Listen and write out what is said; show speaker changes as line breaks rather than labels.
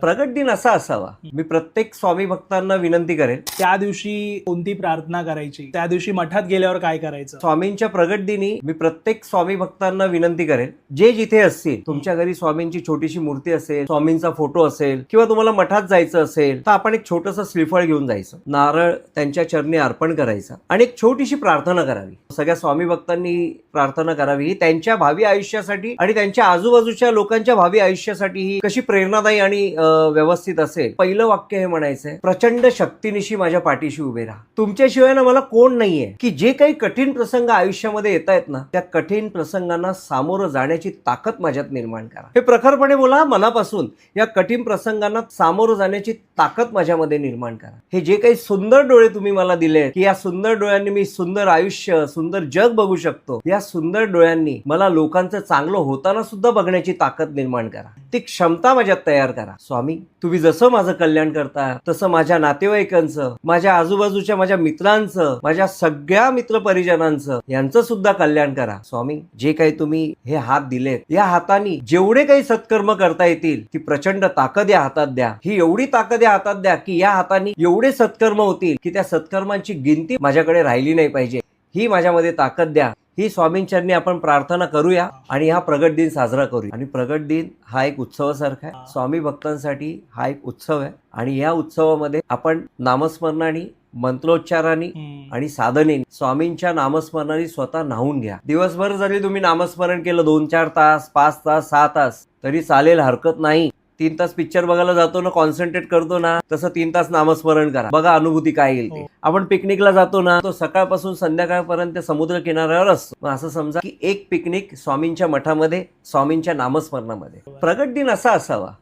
प्रगट दिन असा असावा. मी प्रत्येक स्वामी भक्तांना विनंती करेन,
त्या दिवशी कोणती प्रार्थना करायची, त्या दिवशी मठात गेल्यावर काय करायचं.
स्वामींच्या प्रगट दिनी मी प्रत्येक स्वामी भक्तांना विनंती करेन, जे जिथे असतील, तुमच्या घरी स्वामींची छोटीशी मूर्ती असेल, स्वामींचा फोटो असेल, किंवा तुम्हाला मठात जायचं असेल तर आपण एक छोटंसं श्रीफळ घेऊन जायचं, नारळ त्यांच्या चरणी अर्पण करायचा आणि एक छोटीशी प्रार्थना करावी. सगळ्या स्वामी भक्तांनी प्रार्थना करावी ही त्यांच्या भावी आयुष्यासाठी आणि त्यांच्या आजूबाजूच्या लोकांच्या भावी आयुष्यासाठी ही कशी प्रेरणादायी आणि व्यवस्थित असेल. पहिलं वाक्य हे म्हणायचंय, प्रचंड शक्तीनिशी माझ्या पाठीशी उभे राहा. तुमच्याशिवाय ना मला कोण नाहीये की जे काही कठीण प्रसंग आयुष्यामध्ये येत आहेत ना, त्या कठीण प्रसंगांना सामोरं जाण्याची ताकद माझ्यात निर्माण करा. हे प्रखरपणे बोला मनापासून, या कठीण प्रसंगांना सामोरं जाण्याची ताकद माझ्यामध्ये निर्माण करा. हे जे काही सुंदर डोळे तुम्ही मला दिले की या सुंदर डोळ्यांनी मी सुंदर आयुष्य, सुंदर जग बघू शकतो, या सुंदर डोळ्यांनी मला लोकांचं चांगलं होताना सुद्धा बघण्याची ताकद निर्माण करा. ती क्षमता माझ्यात तयार करा. स्वामी, तुम्ही जसं माझं कल्याण करता तसं माझ्या नातेवाईकांचं, माझ्या आजूबाजूच्या माझ्या मित्रांचं, माझ्या सगळ्या मित्र परिजनांचं, यांचं सुद्धा कल्याण करा. स्वामी, जे काही तुम्ही हे हात दिलेत, या हातांनी जेवढे काही सत्कर्म करता येतील ती प्रचंड ताकद या हातात द्या. ही एवढी ताकद या हातात द्या की या हातांनी एवढे सत्कर्म होतील की त्या सत्कर्मांची गिनती माझ्याकडे राहिली नाही पाहिजे. ही माझ्यामध्ये ताकद द्या. ही स्वामींचरणी आपण प्रार्थना करूया आणि हा प्रगट दिन साजरा करूया. आणि प्रगट दिन हा एक उत्सवासारखा आहे. स्वामी भक्तांसाठी हा एक उत्सव आहे आणि या उत्सवामध्ये आपण नामस्मरणाने, मंत्रोच्चाराने आणि साधनेने, स्वामींच्या नामस्मरणाने स्वतः न्हावून घ्या. दिवसभर जरी तुम्ही नामस्मरण केलं 2-4 तास, 5 तास, 6 तास तरी चालेल, हरकत नाही. 3 तास पिक्चर बघायला जातो ना, कॉन्सन्ट्रेट करतो ना, तसं 3 तास नामस्मरण करा. बघा अनुभूती काय येईल ते. आपण पिकनिकला जातो ना, तो सकाळपासून संध्याकाळपर्यंत समुद्र किनाऱ्यावर असतो. मग असं समजा की एक पिकनिक स्वामींच्या मठामध्ये, स्वामींच्या नामस्मरणामध्ये. प्रगट दिन असा असावा.